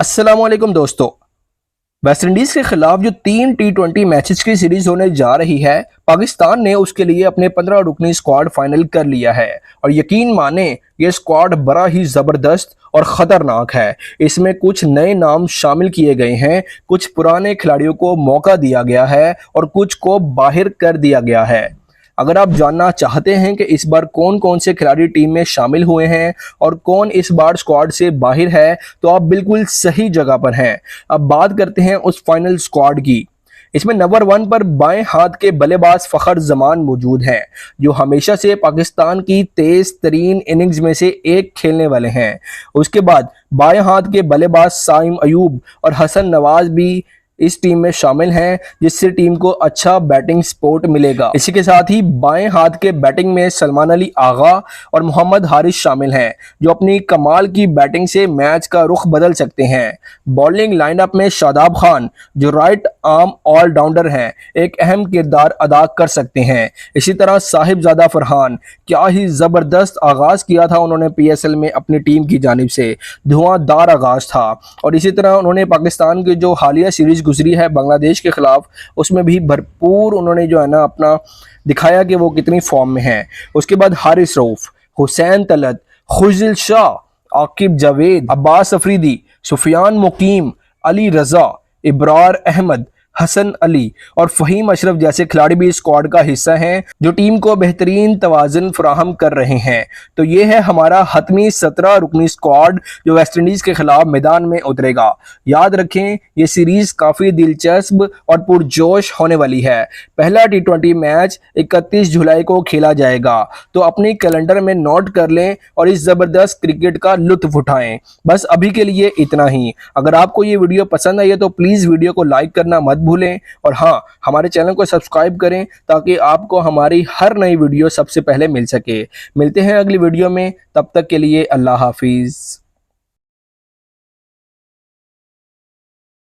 अस्सलामुअलैकुम दोस्तों। West Indies के खिलाफ जो 3 T20 मैचेस की सीरीज होने जा रही है, पाकिस्तान ने उसके लिए अपने 15 रुकनी स्क्वाड फाइनल कर लिया है और यकीन माने ये स्क्वाड बड़ा ही जबरदस्त और खतरनाक है। इसमें कुछ नए नाम शामिल किए गए हैं, कुछ पुराने खिलाड़ियों को मौका दिया गया है और कुछ को बाहर कर दिया गया है। अगर आप जानना चाहते हैं कि इस बार कौन कौन से खिलाड़ी टीम में शामिल हुए हैं और कौन इस बार स्क्वाड से बाहर है, तो आप बिल्कुल सही जगह पर हैं। अब बात करते हैं उस फाइनल स्क्वाड की। इसमें नंबर 1 पर बाएं हाथ के बल्लेबाज फखर जमान मौजूद हैं, जो हमेशा से पाकिस्तान की तेज तरीन इनिंग्स में से एक खेलने वाले हैं। उसके बाद बाएं हाथ के बल्लेबाज साइम अयूब और हसन नवाज भी इस टीम में शामिल हैं, जिससे टीम को अच्छा बैटिंग सपोर्ट मिलेगा। इसी के साथ ही बाएं हाथ के बैटिंग में सलमान अली आगा और मोहम्मद हारिस शामिल हैं, जो अपनी कमाल की बैटिंग से मैच का रुख बदल सकते हैं। बॉलिंग लाइनअप में शादाब खान, जो राइट आर्म ऑलराउंडर हैं, एक अहम किरदार अदा कर सकते हैं। इसी तरह साहिबजादा फरहान, क्या ही जबरदस्त आगाज किया था उन्होंने PSL में अपनी टीम की जानिब से, धुआंधार आगाज था। और इसी तरह उन्होंने पाकिस्तान की जो हालिया सीरीज गुजरी है बांग्लादेश के खिलाफ, उसमें भी भरपूर उन्होंने जो है ना अपना दिखाया कि वो कितनी फॉर्म में है। उसके बाद हारिस रऊफ, हुसैन तलत, खुशिल शाह, आकिब जावेद, अब्बास अफरीदी, सुफियान मुकीम, अली रजा, इब्रार अहमद, हसन अली और फहीम अशरफ जैसे खिलाड़ी भी स्क्वाड का हिस्सा हैं, जो टीम को बेहतरीन तवाज़ुन फराहम कर रहे हैं। तो ये है हमारा हतमी 17 रुकनी स्क्वाड जो वेस्ट इंडीज के खिलाफ मैदान में उतरेगा। याद रखें, ये सीरीज काफ़ी दिलचस्प और पुरजोश होने वाली है। पहला T20 मैच 31 जुलाई को खेला जाएगा, तो अपने कैलेंडर में नोट कर लें और इस ज़बरदस्त क्रिकेट का लुत्फ उठाएं। बस अभी के लिए इतना ही। अगर आपको ये वीडियो पसंद आई है तो प्लीज़ वीडियो को लाइक करना मत भूलें और हाँ, हमारे चैनल को सब्सक्राइब करें ताकि आपको हमारी हर नई वीडियो सबसे पहले मिल सके। मिलते हैं अगली वीडियो में, तब तक के लिए अल्लाह हाफिज़।